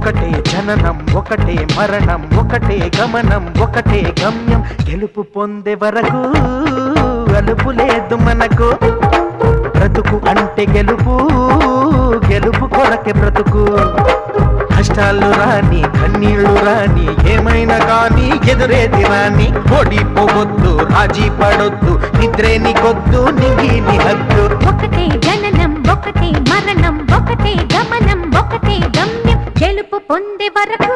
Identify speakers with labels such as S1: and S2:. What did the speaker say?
S1: ఒకటే జననం ఒకటే మరణం ఒకటే గమనం ఒకటే గమ్యం గెలుపు పొందే వరకు అలుపు లేదు మనకు బ్రతుకు అంటే గెలుపు గెలుపు కొరకే బ్రతుకు కష్టాలు రాని కన్నీళ్లు రాని ఏమైనా కానీ ఎదురేది రాని ఓడిపోవద్దు రాజీ పడొద్దు నిద్రే నీకొద్దు నింగిని హద్దు
S2: ఒకటే జననం ఒకటే మరణం ఒకటే గమనం ఒకటే గమ్యం గెలుపు పొందే వరకు